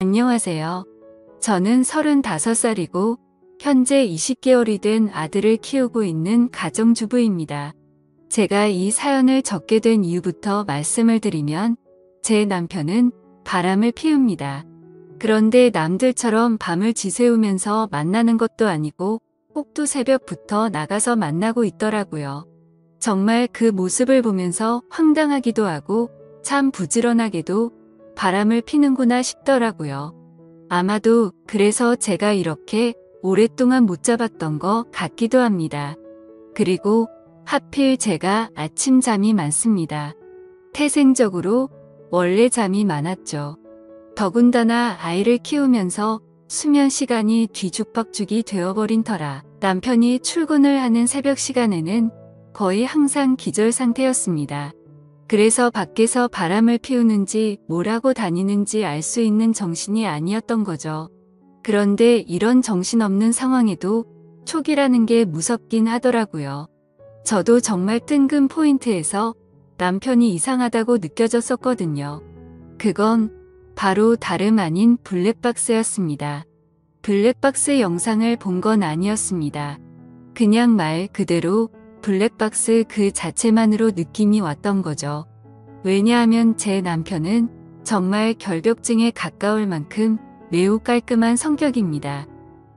안녕하세요. 저는 35살이고 현재 20개월이 된 아들을 키우고 있는 가정주부입니다. 제가 이 사연을 적게 된 이유부터 말씀을 드리면 제 남편은 바람을 피웁니다. 그런데 남들처럼 밤을 지새우면서 만나는 것도 아니고 꼭두 새벽부터 나가서 만나고 있더라고요. 정말 그 모습을 보면서 황당하기도 하고 참 부지런하게도 바람을 피는구나 싶더라고요. 아마도 그래서 제가 이렇게 오랫동안 못 잡았던 것 같기도 합니다. 그리고 하필 제가 아침 잠이 많습니다. 태생적으로 원래 잠이 많았죠. 더군다나 아이를 키우면서 수면 시간이 뒤죽박죽이 되어버린 터라 남편이 출근을 하는 새벽 시간에는 거의 항상 기절 상태였습니다. 그래서 밖에서 바람을 피우는지 뭘 하고 다니는지 알 수 있는 정신이 아니었던 거죠. 그런데 이런 정신없는 상황에도 촉이라는 게 무섭긴 하더라고요. 저도 정말 뜬금 포인트에서 남편이 이상하다고 느껴졌었거든요. 그건 바로 다름 아닌 블랙박스였습니다. 블랙박스 영상을 본 건 아니었습니다. 그냥 말 그대로 블랙박스 그 자체만으로 느낌이 왔던 거죠. 왜냐하면 제 남편은 정말 결벽증에 가까울 만큼 매우 깔끔한 성격입니다.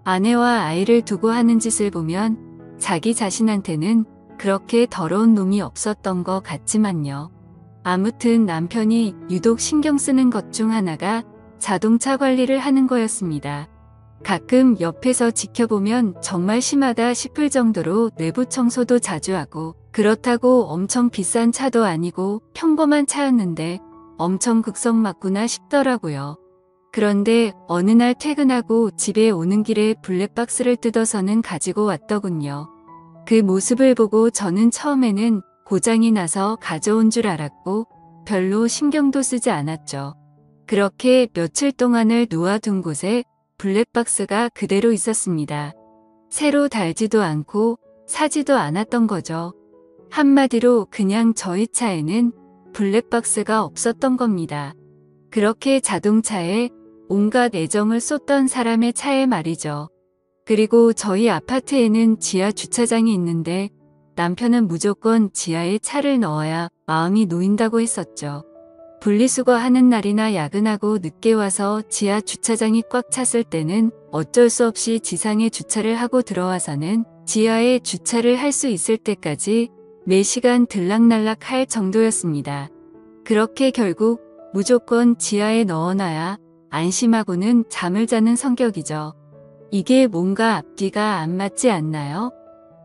아내와 아이를 두고 하는 짓을 보면 자기 자신한테는 그렇게 더러운 놈이 없었던 것 같지만요. 아무튼 남편이 유독 신경 쓰는 것 중 하나가 자동차 관리를 하는 거였습니다. 가끔 옆에서 지켜보면 정말 심하다 싶을 정도로 내부 청소도 자주 하고 그렇다고 엄청 비싼 차도 아니고 평범한 차였는데 엄청 극성 맞구나 싶더라고요. 그런데 어느 날 퇴근하고 집에 오는 길에 블랙박스를 뜯어서는 가지고 왔더군요. 그 모습을 보고 저는 처음에는 고장이 나서 가져온 줄 알았고 별로 신경도 쓰지 않았죠. 그렇게 며칠 동안을 놓아둔 곳에 블랙박스가 그대로 있었습니다. 새로 달지도 않고 사지도 않았던 거죠. 한마디로 그냥 저희 차에는 블랙박스가 없었던 겁니다. 그렇게 자동차에 온갖 애정을 쏟던 사람의 차에 말이죠. 그리고 저희 아파트에는 지하 주차장이 있는데 남편은 무조건 지하에 차를 넣어야 마음이 놓인다고 했었죠. 분리수거하는 날이나 야근하고 늦게 와서 지하 주차장이 꽉 찼을 때는 어쩔 수 없이 지상에 주차를 하고 들어와서는 지하에 주차를 할 수 있을 때까지 매시간 들락날락 할 정도였습니다. 그렇게 결국 무조건 지하에 넣어놔야 안심하고는 잠을 자는 성격이죠. 이게 뭔가 앞뒤가 안 맞지 않나요?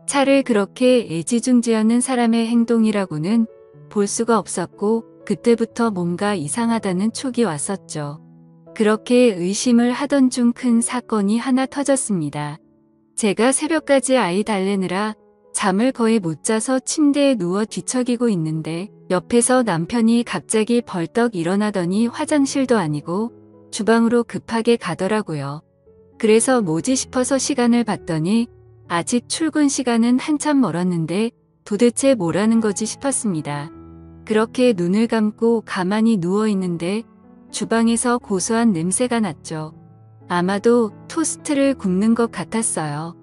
차를 그렇게 애지중지하는 사람의 행동이라고는 볼 수가 없었고 그때부터 뭔가 이상하다는 촉이 왔었죠. 그렇게 의심을 하던 중 큰 사건이 하나 터졌습니다. 제가 새벽까지 아이 달래느라 잠을 거의 못 자서 침대에 누워 뒤척이고 있는데 옆에서 남편이 갑자기 벌떡 일어나더니 화장실도 아니고 주방으로 급하게 가더라고요. 그래서 뭐지 싶어서 시간을 봤더니 아직 출근 시간은 한참 멀었는데 도대체 뭐라는 거지 싶었습니다. 그렇게 눈을 감고 가만히 누워있는데 주방에서 고소한 냄새가 났죠. 아마도 토스트를 굽는 것 같았어요.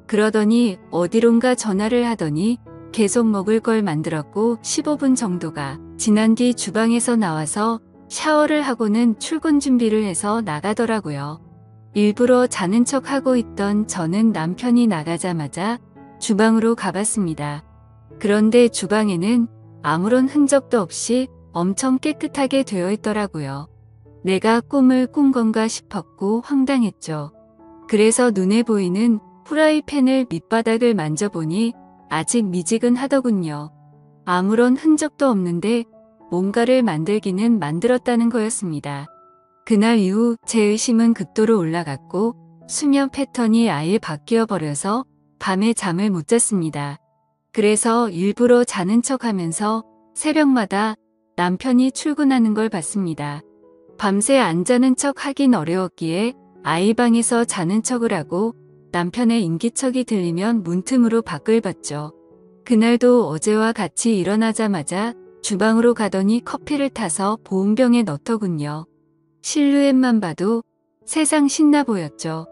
그러더니 어디론가 전화를 하더니 계속 먹을 걸 만들었고 15분 정도가 지난 뒤 주방에서 나와서 샤워를 하고는 출근 준비를 해서 나가더라고요. 일부러 자는 척 하고 있던 저는 남편이 나가자마자 주방으로 가봤습니다. 그런데 주방에는 아무런 흔적도 없이 엄청 깨끗하게 되어 있더라고요. 내가 꿈을 꾼 건가 싶었고 황당했죠. 그래서 눈에 보이는 프라이팬을 밑바닥을 만져보니 아직 미지근하더군요. 아무런 흔적도 없는데 뭔가를 만들기는 만들었다는 거였습니다. 그날 이후 제 의심은 극도로 올라갔고 수면 패턴이 아예 바뀌어 버려서 밤에 잠을 못 잤습니다. 그래서 일부러 자는 척하면서 새벽마다 남편이 출근하는 걸 봤습니다. 밤새 안 자는 척 하긴 어려웠기에 아이 방에서 자는 척을 하고 남편의 인기척이 들리면 문틈으로 밖을 봤죠. 그날도 어제와 같이 일어나자마자 주방으로 가더니 커피를 타서 보온병에 넣더군요. 실루엣만 봐도 세상 신나 보였죠.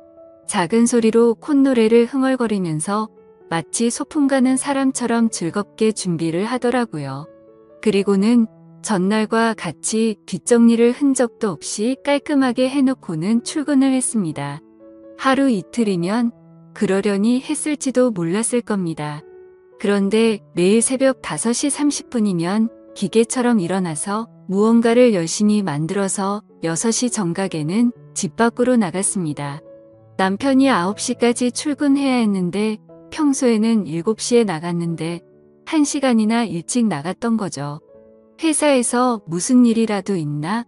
작은 소리로 콧노래를 흥얼거리면서 마치 소풍 가는 사람처럼 즐겁게 준비를 하더라고요. 그리고는 전날과 같이 뒷정리를 흔적도 없이 깔끔하게 해놓고는 출근을 했습니다. 하루 이틀이면 그러려니 했을지도 몰랐을 겁니다. 그런데 매일 새벽 5시 30분이면 기계처럼 일어나서 무언가를 열심히 만들어서 6시 정각에는 집 밖으로 나갔습니다. 남편이 9시까지 출근해야 했는데 평소에는 7시에 나갔는데 1시간이나 일찍 나갔던 거죠. 회사에서 무슨 일이라도 있나?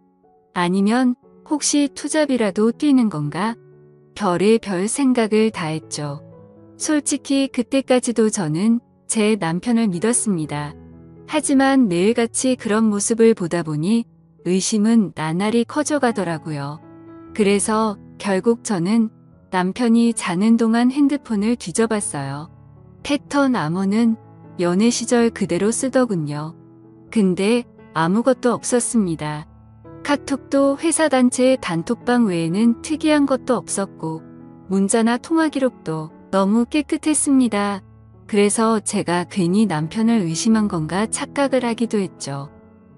아니면 혹시 투잡이라도 뛰는 건가? 별의별 생각을 다 했죠. 솔직히 그때까지도 저는 제 남편을 믿었습니다. 하지만 매일같이 그런 모습을 보다 보니 의심은 나날이 커져가더라고요. 그래서 결국 저는 남편이 자는 동안 핸드폰을 뒤져봤어요. 패턴 암호는 연애 시절 그대로 쓰더군요. 근데 아무것도 없었습니다. 카톡도 회사 단체의 단톡방 외에는 특이한 것도 없었고 문자나 통화 기록도 너무 깨끗했습니다. 그래서 제가 괜히 남편을 의심한 건가 착각을 하기도 했죠.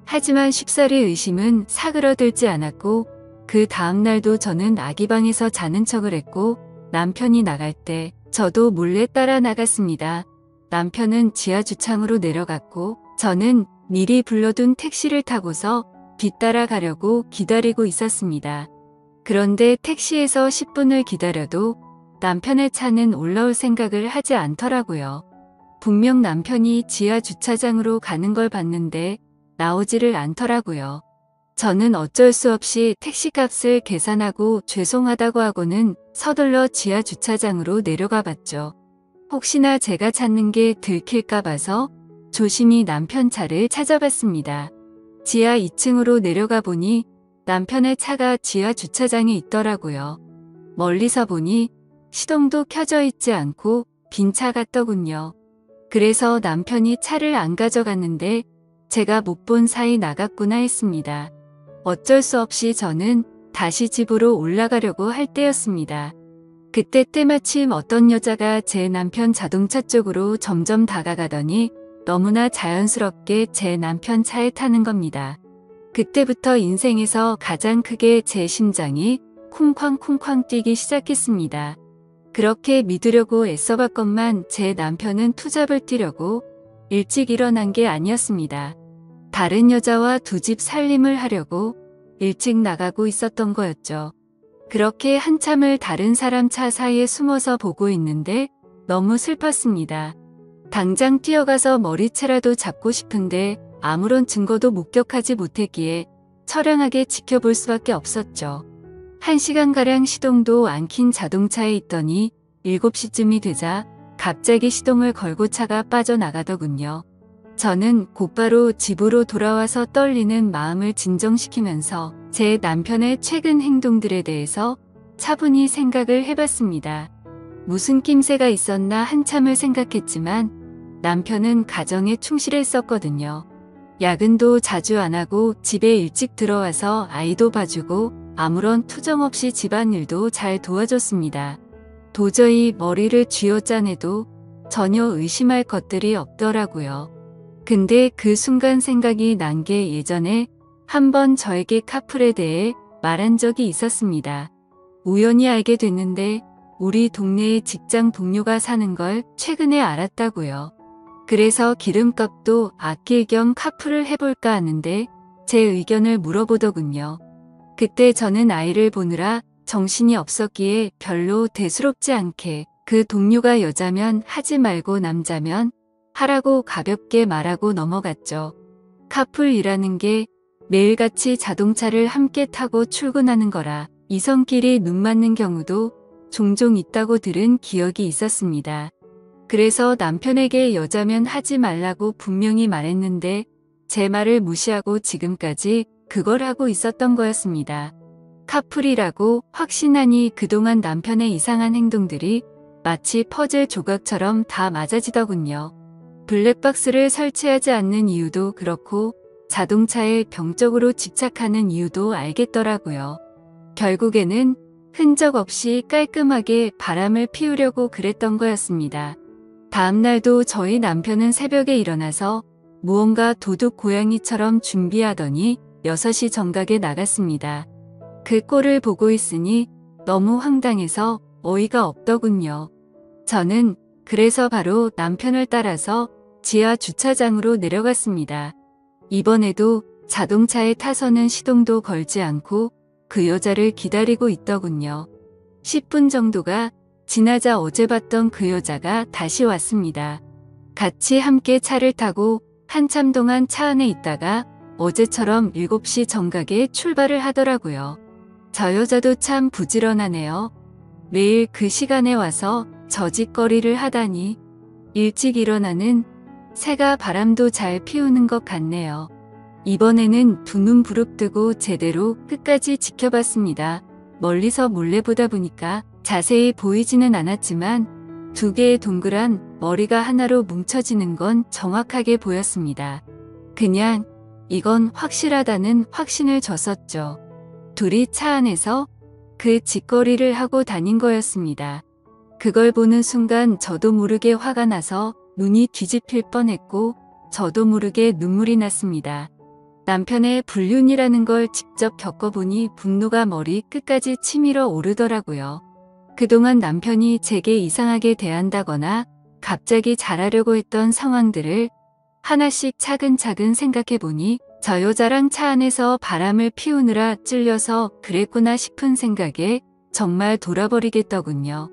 하지만 쉽사리 의심은 사그러들지 않았고 그 다음날도 저는 아기 방에서 자는 척을 했고 남편이 나갈 때 저도 몰래 따라 나갔습니다. 남편은 지하 주차장으로 내려갔고 저는 미리 불러둔 택시를 타고서 뒤따라 가려고 기다리고 있었습니다. 그런데 택시에서 10분을 기다려도 남편의 차는 올라올 생각을 하지 않더라고요. 분명 남편이 지하 주차장으로 가는 걸 봤는데 나오지를 않더라고요. 저는 어쩔 수 없이 택시값을 계산하고 죄송하다고 하고는 서둘러 지하 주차장으로 내려가 봤죠. 혹시나 제가 찾는 게 들킬까 봐서 조심히 남편 차를 찾아봤습니다. 지하 2층으로 내려가 보니 남편의 차가 지하 주차장에 있더라고요. 멀리서 보니 시동도 켜져 있지 않고 빈 차 같더군요. 그래서 남편이 차를 안 가져갔는데 제가 못 본 사이 나갔구나 했습니다. 어쩔 수 없이 저는 다시 집으로 올라가려고 할 때였습니다. 그때 때마침 어떤 여자가 제 남편 자동차 쪽으로 점점 다가가더니 너무나 자연스럽게 제 남편 차에 타는 겁니다. 그때부터 인생에서 가장 크게 제 심장이 쿵쾅쿵쾅 뛰기 시작했습니다. 그렇게 믿으려고 애써봤건만 제 남편은 투잡을 뛰려고 일찍 일어난 게 아니었습니다. 다른 여자와 두 집 살림을 하려고 일찍 나가고 있었던 거였죠. 그렇게 한참을 다른 사람 차 사이에 숨어서 보고 있는데 너무 슬펐습니다. 당장 뛰어가서 머리채라도 잡고 싶은데 아무런 증거도 목격하지 못했기에 처량하게 지켜볼 수밖에 없었죠. 1시간가량 시동도 안 킨 자동차에 있더니 7시쯤이 되자 갑자기 시동을 걸고 차가 빠져나가더군요. 저는 곧바로 집으로 돌아와서 떨리는 마음을 진정시키면서 제 남편의 최근 행동들에 대해서 차분히 생각을 해봤습니다. 무슨 낌새가 있었나 한참을 생각했지만 남편은 가정에 충실했었거든요. 야근도 자주 안 하고 집에 일찍 들어와서 아이도 봐주고 아무런 투정 없이 집안일도 잘 도와줬습니다. 도저히 머리를 쥐어짜내도 전혀 의심할 것들이 없더라고요. 근데 그 순간 생각이 난 게 예전에 한번 저에게 카풀에 대해 말한 적이 있었습니다. 우연히 알게 됐는데 우리 동네에 직장 동료가 사는 걸 최근에 알았다고요. 그래서 기름값도 아낄 겸 카풀을 해볼까 하는데 제 의견을 물어보더군요. 그때 저는 아이를 보느라 정신이 없었기에 별로 대수롭지 않게 그 동료가 여자면 하지 말고 남자면 하라고 가볍게 말하고 넘어갔죠. 카풀이라는 게 매일같이 자동차를 함께 타고 출근하는 거라 이성끼리 눈 맞는 경우도 종종 있다고 들은 기억이 있었습니다. 그래서 남편에게 여자면 하지 말라고 분명히 말했는데 제 말을 무시하고 지금까지 그걸 하고 있었던 거였습니다. 카풀이라고 확신하니 그동안 남편의 이상한 행동들이 마치 퍼즐 조각처럼 다 맞아지더군요. 블랙박스를 설치하지 않는 이유도 그렇고 자동차에 병적으로 집착하는 이유도 알겠더라고요. 결국에는 흔적 없이 깔끔하게 바람을 피우려고 그랬던 거였습니다. 다음 날도 저희 남편은 새벽에 일어나서 무언가 도둑 고양이처럼 준비하더니 6시 정각에 나갔습니다. 그 꼴을 보고 있으니 너무 황당해서 어이가 없더군요. 저는 그래서 바로 남편을 따라서 지하 주차장으로 내려갔습니다. 이번에도 자동차에 타서는 시동도 걸지 않고 그 여자를 기다리고 있더군요. 10분 정도가 지나자 어제 봤던 그 여자가 다시 왔습니다. 같이 함께 차를 타고 한참 동안 차 안에 있다가 어제처럼 7시 정각에 출발을 하더라고요. 저 여자도 참 부지런하네요. 매일 그 시간에 와서 저짓거리를 하다니 일찍 일어나는 새가 바람도 잘 피우는 것 같네요. 이번에는 두 눈 부릅뜨고 제대로 끝까지 지켜봤습니다. 멀리서 몰래 보다 보니까 자세히 보이지는 않았지만 두 개의 동그란 머리가 하나로 뭉쳐지는 건 정확하게 보였습니다. 그냥 이건 확실하다는 확신을 줬었죠. 둘이 차 안에서 그 짓거리를 하고 다닌 거였습니다. 그걸 보는 순간 저도 모르게 화가 나서 눈이 뒤집힐 뻔했고 저도 모르게 눈물이 났습니다. 남편의 불륜이라는 걸 직접 겪어보니 분노가 머리 끝까지 치밀어 오르더라고요. 그동안 남편이 제게 이상하게 대한다거나 갑자기 잘하려고 했던 상황들을 하나씩 차근차근 생각해보니 저 여자랑 차 안에서 바람을 피우느라 찔려서 그랬구나 싶은 생각에 정말 돌아버리겠더군요.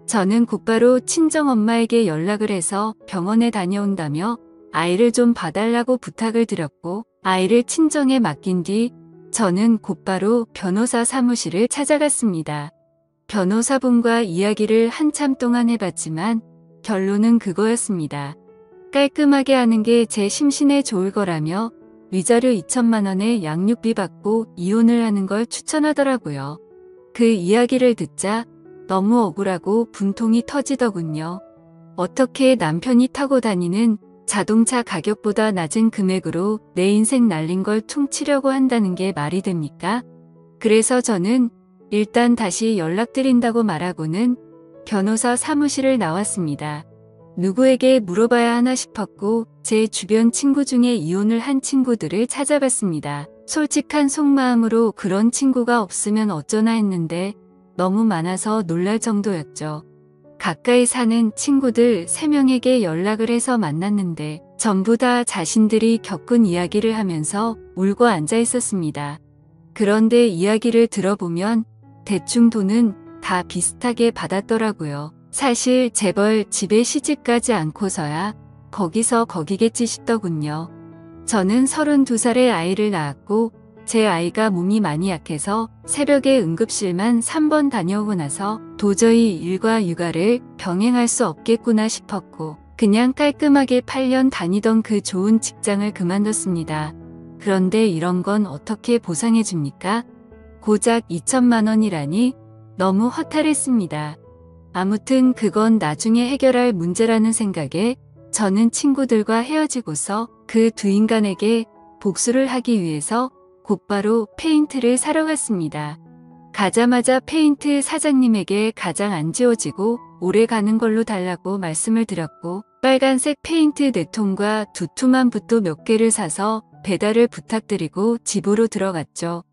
저는 곧바로 친정엄마에게 연락을 해서 병원에 다녀온다며 아이를 좀 봐달라고 부탁을 드렸고 아이를 친정에 맡긴 뒤 저는 곧바로 변호사 사무실을 찾아갔습니다. 변호사분과 이야기를 한참 동안 해봤지만 결론은 그거였습니다. 깔끔하게 하는 게 제 심신에 좋을 거라며 위자료 2천만 원의 양육비 받고 이혼을 하는 걸 추천하더라고요. 그 이야기를 듣자 너무 억울하고 분통이 터지더군요. 어떻게 남편이 타고 다니는 자동차 가격보다 낮은 금액으로 내 인생 날린 걸 퉁치려고 한다는 게 말이 됩니까? 그래서 저는 일단 다시 연락드린다고 말하고는 변호사 사무실을 나왔습니다. 누구에게 물어봐야 하나 싶었고 제 주변 친구 중에 이혼을 한 친구들을 찾아봤습니다. 솔직한 속마음으로 그런 친구가 없으면 어쩌나 했는데 너무 많아서 놀랄 정도였죠. 가까이 사는 친구들 3명에게 연락을 해서 만났는데 전부 다 자신들이 겪은 이야기를 하면서 울고 앉아 있었습니다. 그런데 이야기를 들어보면 대충 돈은 다 비슷하게 받았더라고요. 사실 재벌 집에 시집가지 않고서야 거기서 거기겠지 싶더군요. 저는 32살에 아이를 낳았고 제 아이가 몸이 많이 약해서 새벽에 응급실만 3번 다녀오고 나서 도저히 일과 육아를 병행할 수 없겠구나 싶었고 그냥 깔끔하게 8년 다니던 그 좋은 직장을 그만뒀습니다. 그런데 이런 건 어떻게 보상해 줍니까? 고작 2천만 원이라니 너무 허탈했습니다. 아무튼 그건 나중에 해결할 문제라는 생각에 저는 친구들과 헤어지고서 그 두 인간에게 복수를 하기 위해서 곧바로 페인트를 사러 갔습니다. 가자마자 페인트 사장님에게 가장 안 지워지고 오래 가는 걸로 달라고 말씀을 드렸고 빨간색 페인트 4통과 두툼한 붓도 몇 개를 사서 배달을 부탁드리고 집으로 들어갔죠.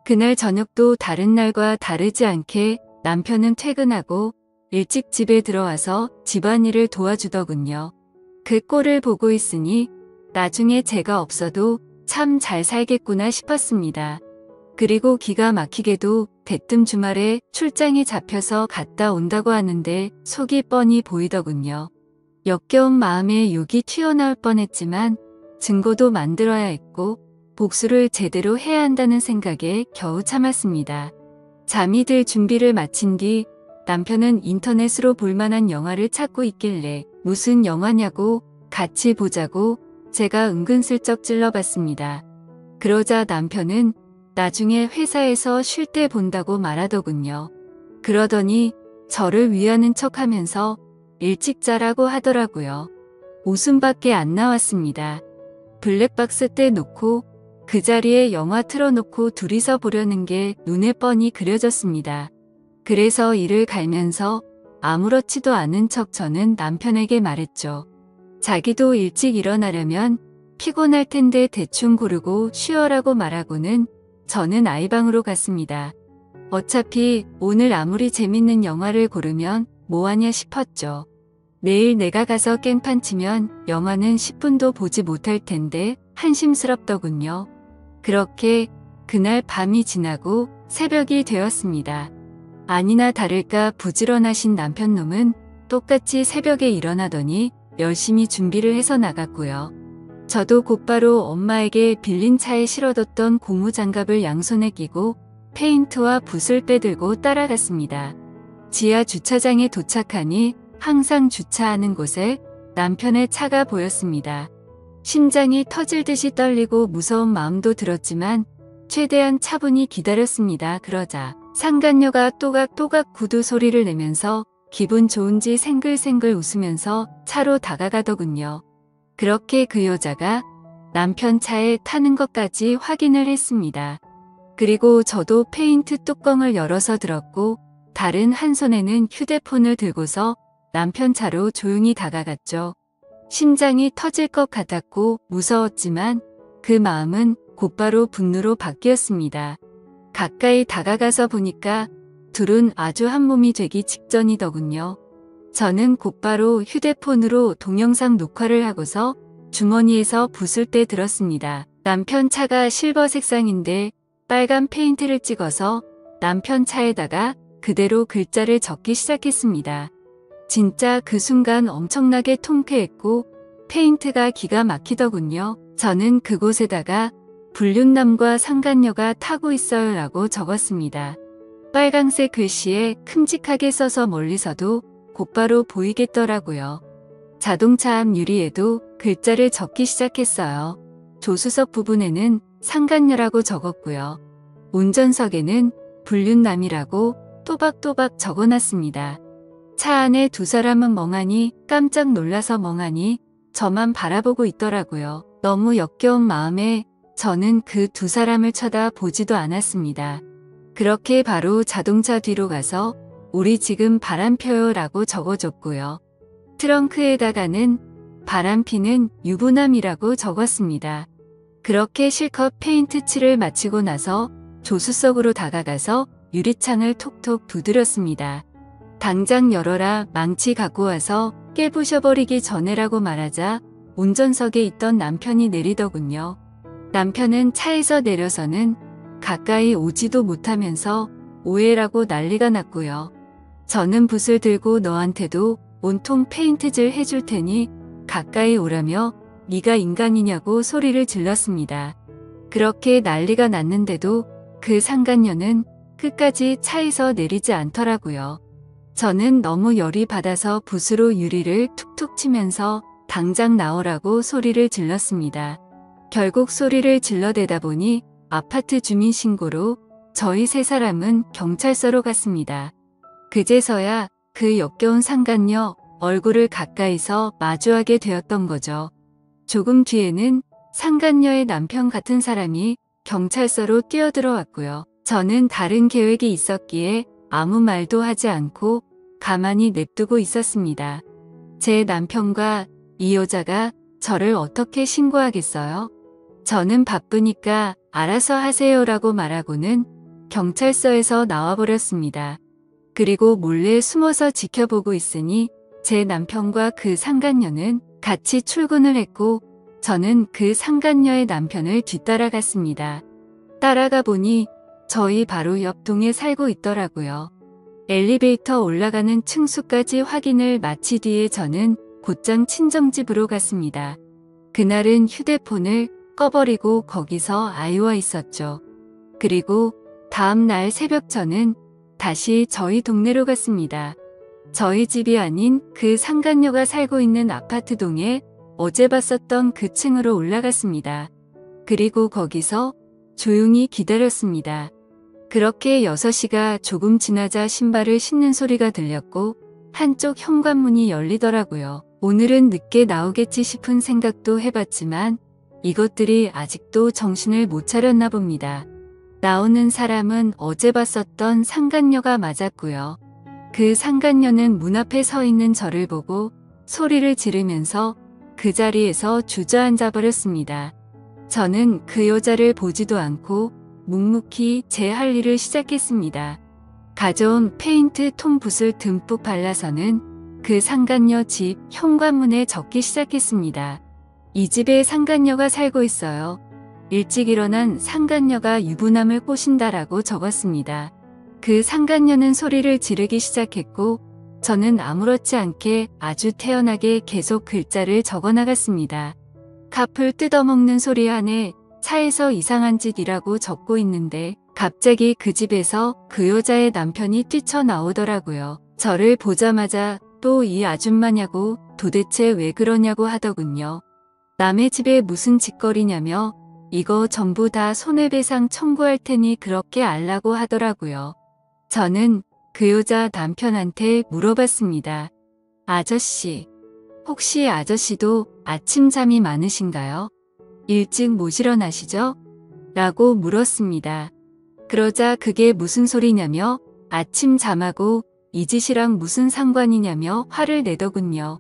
그날 저녁도 다른 날과 다르지 않게 남편은 퇴근하고 일찍 집에 들어와서 집안일을 도와주더군요. 그 꼴을 보고 있으니 나중에 제가 없어도 참 잘 살겠구나 싶었습니다. 그리고 기가 막히게도 대뜸 주말에 출장이 잡혀서 갔다 온다고 하는데 속이 뻔히 보이더군요. 역겨운 마음에 욕이 튀어나올 뻔했지만 증거도 만들어야 했고 복수를 제대로 해야 한다는 생각에 겨우 참았습니다. 잠이 들 준비를 마친 뒤 남편은 인터넷으로 볼만한 영화를 찾고 있길래 무슨 영화냐고 같이 보자고 제가 은근슬쩍 찔러봤습니다. 그러자 남편은 나중에 회사에서 쉴 때 본다고 말하더군요. 그러더니 저를 위하는 척하면서 일찍 자라고 하더라고요. 웃음밖에 안 나왔습니다. 블랙박스 떼 놓고 그 자리에 영화 틀어놓고 둘이서 보려는 게 눈에 뻔히 그려졌습니다. 그래서 이를 갈면서 아무렇지도 않은 척 저는 남편에게 말했죠. 자기도 일찍 일어나려면 피곤할 텐데 대충 고르고 쉬어라고 말하고는 저는 아이방으로 갔습니다. 어차피 오늘 아무리 재밌는 영화를 고르면 뭐하냐 싶었죠. 내일 내가 가서 깽판 치면 영화는 10분도 보지 못할 텐데 한심스럽더군요. 그렇게 그날 밤이 지나고 새벽이 되었습니다. 아니나 다를까 부지런하신 남편놈은 똑같이 새벽에 일어나더니 열심히 준비를 해서 나갔고요. 저도 곧바로 엄마에게 빌린 차에 실어뒀던 고무장갑을 양손에 끼고 페인트와 붓을 빼들고 따라갔습니다. 지하 주차장에 도착하니 항상 주차하는 곳에 남편의 차가 보였습니다. 심장이 터질 듯이 떨리고 무서운 마음도 들었지만 최대한 차분히 기다렸습니다. 그러자 상간녀가 또각또각 구두 소리를 내면서 기분 좋은지 생글생글 웃으면서 차로 다가가더군요. 그렇게 그 여자가 남편 차에 타는 것까지 확인을 했습니다. 그리고 저도 페인트 뚜껑을 열어서 들었고 다른 한 손에는 휴대폰을 들고서 남편 차로 조용히 다가갔죠. 심장이 터질 것 같았고 무서웠지만 그 마음은 곧바로 분노로 바뀌었습니다. 가까이 다가가서 보니까 둘은 아주 한 몸이 되기 직전이더군요. 저는 곧바로 휴대폰으로 동영상 녹화를 하고서 주머니에서 붓을 떼 들었습니다. 남편 차가 실버 색상인데 빨간 페인트를 찍어서 남편 차에다가 그대로 글자를 적기 시작했습니다. 진짜 그 순간 엄청나게 통쾌했고 페인트가 기가 막히더군요. 저는 그곳에다가 불륜남과 상간녀가 타고 있어요 라고 적었습니다. 빨강색 글씨에 큼직하게 써서 멀리서도 곧바로 보이겠더라고요. 자동차 앞 유리에도 글자를 적기 시작했어요. 조수석 부분에는 상간녀라고 적었고요. 운전석에는 불륜남이라고 또박또박 적어놨습니다. 차 안에 두 사람은 멍하니 깜짝 놀라서 멍하니 저만 바라보고 있더라고요. 너무 역겨운 마음에 저는 그 두 사람을 쳐다보지도 않았습니다. 그렇게 바로 자동차 뒤로 가서 우리 지금 바람 펴요 라고 적어줬고요. 트렁크에다가는 바람 피는 유부남이라고 적었습니다. 그렇게 실컷 페인트 칠을 마치고 나서 조수석으로 다가가서 유리창을 톡톡 두드렸습니다. 당장 열어라, 망치 갖고 와서 깨부셔버리기 전에라고 말하자 운전석에 있던 남편이 내리더군요. 남편은 차에서 내려서는 가까이 오지도 못하면서 오해라고 난리가 났고요. 저는 붓을 들고 너한테도 온통 페인트질 해줄 테니 가까이 오라며 네가 인간이냐고 소리를 질렀습니다. 그렇게 난리가 났는데도 그 상간녀는 끝까지 차에서 내리지 않더라고요. 저는 너무 열이 받아서 붓으로 유리를 툭툭 치면서 당장 나오라고 소리를 질렀습니다. 결국 소리를 질러대다 보니 아파트 주민 신고로 저희 세 사람은 경찰서로 갔습니다. 그제서야 그 역겨운 상간녀 얼굴을 가까이서 마주하게 되었던 거죠. 조금 뒤에는 상간녀의 남편 같은 사람이 경찰서로 뛰어들어왔고요. 저는 다른 계획이 있었기에 아무 말도 하지 않고 가만히 냅두고 있었습니다. 제 남편과 이 여자가 저를 어떻게 신고하겠어요? 저는 바쁘니까 알아서 하세요라고 말하고는 경찰서에서 나와버렸습니다. 그리고 몰래 숨어서 지켜보고 있으니 제 남편과 그 상간녀는 같이 출근을 했고 저는 그 상간녀의 남편을 뒤따라갔습니다. 따라가 보니 저희 바로 옆 동에 살고 있더라고요. 엘리베이터 올라가는 층수까지 확인을 마치 뒤에 저는 곧장 친정집으로 갔습니다. 그날은 휴대폰을 꺼버리고 거기서 아이와 있었죠. 그리고 다음 날 새벽 저는 다시 저희 동네로 갔습니다. 저희 집이 아닌 그 상간녀가 살고 있는 아파트 동에 어제 봤었던 그 층으로 올라갔습니다. 그리고 거기서 조용히 기다렸습니다. 그렇게 6시가 조금 지나자 신발을 신는 소리가 들렸고 한쪽 현관문이 열리더라고요. 오늘은 늦게 나오겠지 싶은 생각도 해봤지만 이것들이 아직도 정신을 못 차렸나 봅니다. 나오는 사람은 어제 봤었던 상간녀가 맞았고요. 그 상간녀는 문 앞에 서 있는 저를 보고 소리를 지르면서 그 자리에서 주저앉아 버렸습니다. 저는 그 여자를 보지도 않고 묵묵히 제 할 일을 시작했습니다. 가져온 페인트 톰붓을 듬뿍 발라서는 그 상간녀 집 현관문에 적기 시작했습니다. 이 집에 상간녀가 살고 있어요. 일찍 일어난 상간녀가 유부남을 꼬신다라고 적었습니다. 그 상간녀는 소리를 지르기 시작했고 저는 아무렇지 않게 아주 태연하게 계속 글자를 적어나갔습니다. 카풀 뜯어먹는 소리 안에 차에서 이상한 짓이라고 적고 있는데 갑자기 그 집에서 그 여자의 남편이 뛰쳐나오더라고요. 저를 보자마자 또 이 아줌마냐고 도대체 왜 그러냐고 하더군요. 남의 집에 무슨 짓거리냐며 이거 전부 다 손해배상 청구할 테니 그렇게 알라고 하더라고요. 저는 그 여자 남편한테 물어봤습니다. 아저씨, 혹시 아저씨도 아침 잠이 많으신가요? 일찍 못 일어나시죠? 라고 물었습니다. 그러자 그게 무슨 소리냐며 아침 잠하고 이 짓이랑 무슨 상관이냐며 화를 내더군요.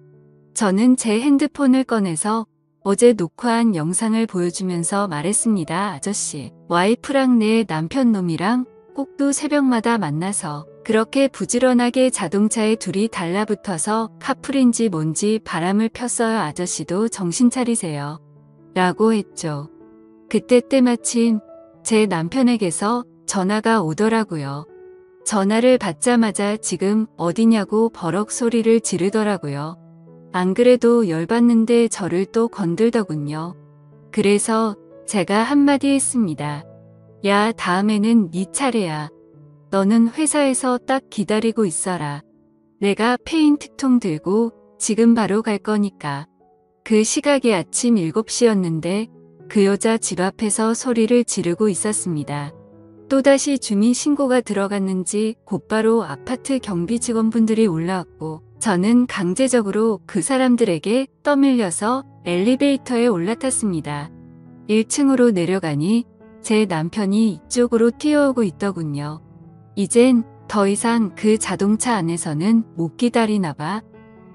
저는 제 핸드폰을 꺼내서 어제 녹화한 영상을 보여주면서 말했습니다. 아저씨, 와이프랑 내 남편 놈이랑 꼭두 새벽마다 만나서 그렇게 부지런하게 자동차에 둘이 달라붙어서 카풀인지 뭔지 바람을 폈어요. 아저씨도 정신 차리세요. 라고 했죠. 그때 때마침 제 남편에게서 전화가 오더라고요. 전화를 받자마자 지금 어디냐고 버럭 소리를 지르더라고요. 안 그래도 열받는데 저를 또 건들더군요. 그래서 제가 한마디 했습니다. 야, 다음에는 네 차례야. 너는 회사에서 딱 기다리고 있어라. 내가 페인트통 들고 지금 바로 갈 거니까. 그 시각이 아침 7시였는데 그 여자 집 앞에서 소리를 지르고 있었습니다. 또다시 주민 신고가 들어갔는지 곧바로 아파트 경비 직원분들이 올라왔고 저는 강제적으로 그 사람들에게 떠밀려서 엘리베이터에 올라탔습니다. 1층으로 내려가니 제 남편이 이쪽으로 뛰어오고 있더군요. 이젠 더 이상 그 자동차 안에서는 못 기다리나 봐.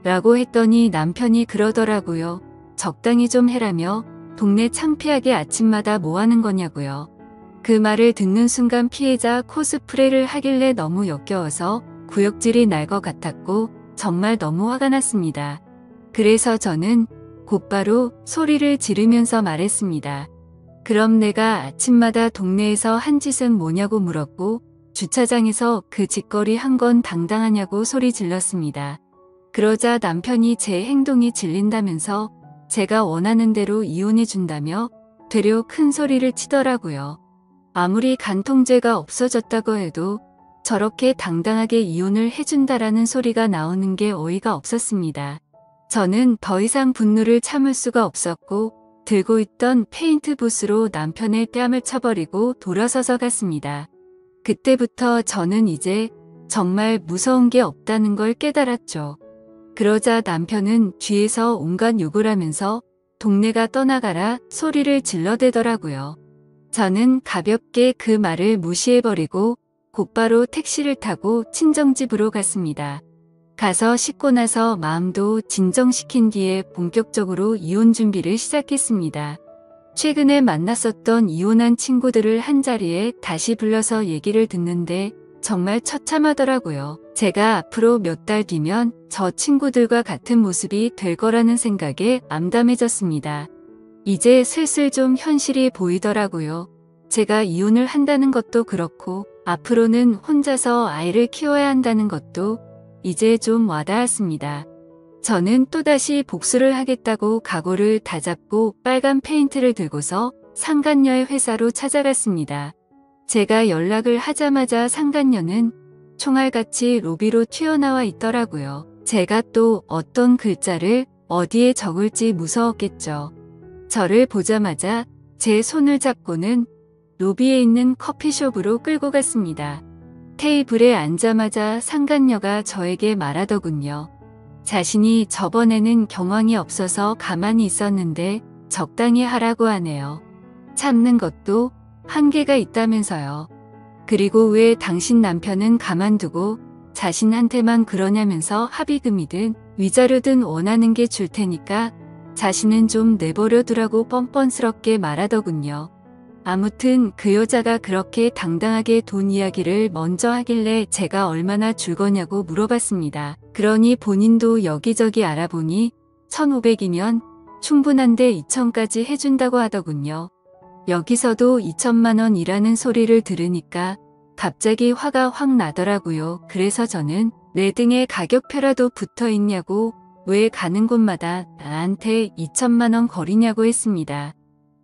라고 했더니 남편이 그러더라고요. 적당히 좀 해라며 동네 창피하게 아침마다 뭐 하는 거냐고요. 그 말을 듣는 순간 피해자 코스프레를 하길래 너무 역겨워서 구역질이 날 것 같았고 정말 너무 화가 났습니다. 그래서 저는 곧바로 소리를 지르면서 말했습니다. 그럼 내가 아침마다 동네에서 한 짓은 뭐냐고 물었고 주차장에서 그 짓거리 한 건 당당하냐고 소리 질렀습니다. 그러자 남편이 제 행동이 질린다면서 제가 원하는 대로 이혼해 준다며 되려 큰 소리를 치더라고요. 아무리 간통죄가 없어졌다고 해도 저렇게 당당하게 이혼을 해준다라는 소리가 나오는 게 어이가 없었습니다. 저는 더 이상 분노를 참을 수가 없었고 들고 있던 페인트붓으로 남편의 뺨을 쳐버리고 돌아서서 갔습니다. 그때부터 저는 이제 정말 무서운 게 없다는 걸 깨달았죠. 그러자 남편은 뒤에서 온갖 욕을 하면서 동네가 떠나가라 소리를 질러대더라고요. 저는 가볍게 그 말을 무시해버리고 곧바로 택시를 타고 친정집으로 갔습니다. 가서 씻고 나서 마음도 진정시킨 뒤에 본격적으로 이혼 준비를 시작했습니다. 최근에 만났었던 이혼한 친구들을 한자리에 다시 불러서 얘기를 듣는데 정말 처참하더라고요. 제가 앞으로 몇 달 뒤면 저 친구들과 같은 모습이 될 거라는 생각에 암담해졌습니다. 이제 슬슬 좀 현실이 보이더라고요. 제가 이혼을 한다는 것도 그렇고 앞으로는 혼자서 아이를 키워야 한다는 것도 이제 좀 와닿았습니다. 저는 또다시 복수를 하겠다고 각오를 다잡고 빨간 페인트를 들고서 상간녀의 회사로 찾아갔습니다. 제가 연락을 하자마자 상간녀는 총알같이 로비로 튀어나와 있더라고요. 제가 또 어떤 글자를 어디에 적을지 무서웠겠죠. 저를 보자마자 제 손을 잡고는 로비에 있는 커피숍으로 끌고 갔습니다. 테이블에 앉자마자 상간녀가 저에게 말하더군요. 자신이 저번에는 경황이 없어서 가만히 있었는데 적당히 하라고 하네요. 참는 것도 한계가 있다면서요. 그리고 왜 당신 남편은 가만두고 자신한테만 그러냐면서 합의금이든 위자료든 원하는 게 줄 테니까 자신은 좀 내버려 두라고 뻔뻔스럽게 말하더군요. 아무튼 그 여자가 그렇게 당당하게 돈 이야기를 먼저 하길래 제가 얼마나 줄 거냐고 물어봤습니다. 그러니 본인도 여기저기 알아보니 1,500이면 충분한데 2,000까지 해준다고 하더군요. 여기서도 2천만 원이라는 소리를 들으니까 갑자기 화가 확 나더라고요. 그래서 저는 내 등에 가격표라도 붙어 있냐고 왜 가는 곳마다 나한테 2천만 원 거리냐고 했습니다.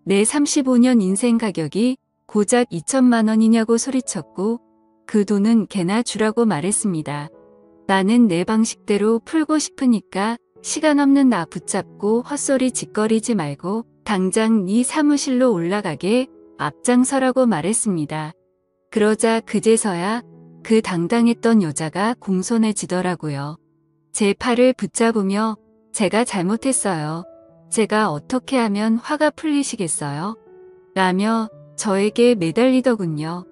내 35년 인생 가격이 고작 2천만 원이냐고 소리쳤고 그 돈은 걔나 주라고 말했습니다. 나는 내 방식대로 풀고 싶으니까 시간 없는 나 붙잡고 헛소리 짓거리지 말고 당장 네 사무실로 올라가게 앞장서라고 말했습니다. 그러자 그제서야 그 당당했던 여자가 공손해지더라고요. 제 팔을 붙잡으며 제가 잘못했어요. 제가 어떻게 하면 화가 풀리시겠어요? 라며 저에게 매달리더군요.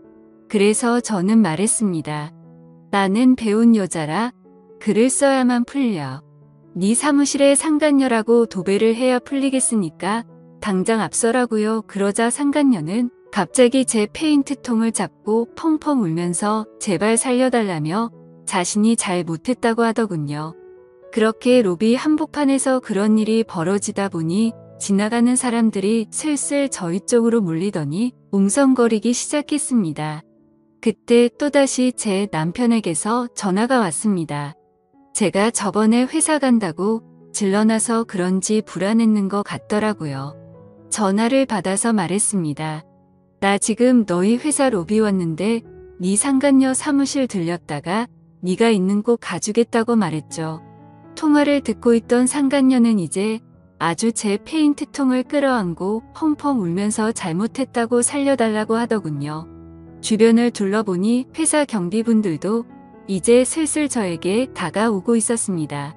그래서 저는 말했습니다. 나는 배운 여자라 글을 써야만 풀려. 네 사무실에 상간녀라고 도배를 해야 풀리겠으니까 당장 앞서라고요. 그러자 상간녀는 갑자기 제 페인트통을 잡고 펑펑 울면서 제발 살려달라며 자신이 잘 못했다고 하더군요. 그렇게 로비 한복판에서 그런 일이 벌어지다 보니 지나가는 사람들이 슬슬 저희 쪽으로 몰리더니 웅성거리기 시작했습니다. 그때 또다시 제 남편에게서 전화가 왔습니다. 제가 저번에 회사 간다고 질러놔서 그런지 불안했는 것 같더라고요. 전화를 받아서 말했습니다. 나 지금 너희 회사 로비 왔는데 네 상간녀 사무실 들렸다가 네가 있는 곳 가주겠다고 말했죠. 통화를 듣고 있던 상간녀는 이제 아주 제 페인트통을 끌어안고 펑펑 울면서 잘못했다고 살려달라고 하더군요. 주변을 둘러보니 회사 경비분들도 이제 슬슬 저에게 다가오고 있었습니다.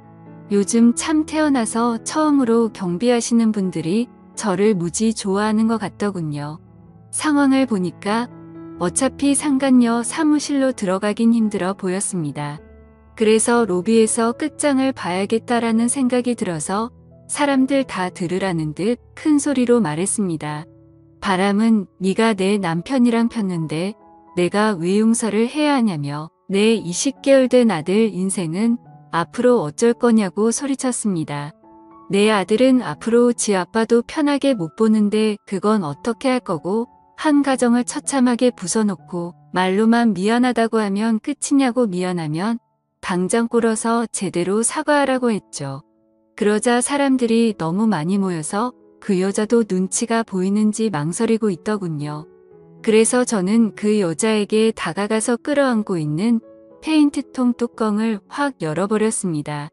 요즘 참 태어나서 처음으로 경비하시는 분들이 저를 무지 좋아하는 것 같더군요. 상황을 보니까 어차피 상간녀 사무실로 들어가긴 힘들어 보였습니다. 그래서 로비에서 끝장을 봐야겠다라는 생각이 들어서 사람들 다 들으라는 듯 큰 소리로 말했습니다. 바람은 네가 내 남편이랑 폈는데 내가 왜 용서를 해야 하냐며 내 20개월 된 아들 인생은 앞으로 어쩔 거냐고 소리쳤습니다. 내 아들은 앞으로 지 아빠도 편하게 못 보는데 그건 어떻게 할 거고 한 가정을 처참하게 부숴놓고 말로만 미안하다고 하면 끝이냐고 미안하면 당장 꿇어서 제대로 사과하라고 했죠. 그러자 사람들이 너무 많이 모여서 그 여자도 눈치가 보이는지 망설이고 있더군요. 그래서 저는 그 여자에게 다가가서 끌어안고 있는 페인트통 뚜껑을 확 열어버렸습니다.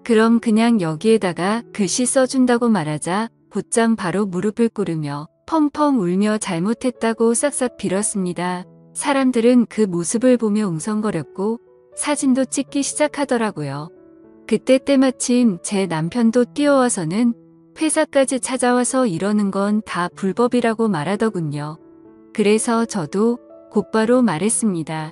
그럼 그냥 여기에다가 글씨 써준다고 말하자 곧장 바로 무릎을 꿇으며 펑펑 울며 잘못했다고 싹싹 빌었습니다. 사람들은 그 모습을 보며 웅성거렸고 사진도 찍기 시작하더라고요. 그때 때마침 제 남편도 뛰어와서는 회사까지 찾아와서 이러는 건 다 불법이라고 말하더군요. 그래서 저도 곧바로 말했습니다.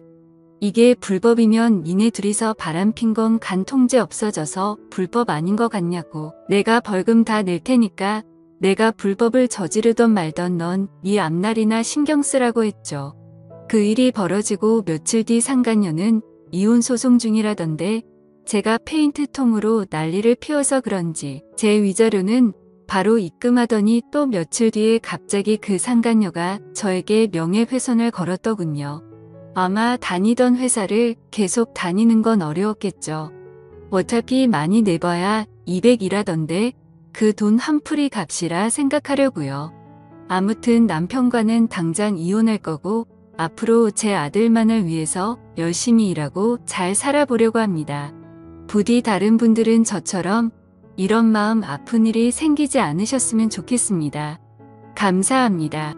이게 불법이면 니네 둘이서 바람핀 건 간 통제 없어져서 불법 아닌 것 같냐고. 내가 벌금 다 낼 테니까 내가 불법을 저지르던 말던 넌 네 앞날이나 신경 쓰라고 했죠. 그 일이 벌어지고 며칠 뒤 상간녀는 이혼 소송 중이라던데 제가 페인트통으로 난리를 피워서 그런지 제 위자료는 바로 입금하더니 또 며칠 뒤에 갑자기 그 상간녀가 저에게 명예훼손을 걸었더군요. 아마 다니던 회사를 계속 다니는 건 어려웠겠죠. 어차피 많이 내봐야 200이라던데 그 돈 한 풀이 값이라 생각하려고요. 아무튼 남편과는 당장 이혼할 거고 앞으로 제 아들만을 위해서 열심히 일하고 잘 살아보려고 합니다. 부디 다른 분들은 저처럼 이런 마음 아픈 일이 생기지 않으셨으면 좋겠습니다. 감사합니다.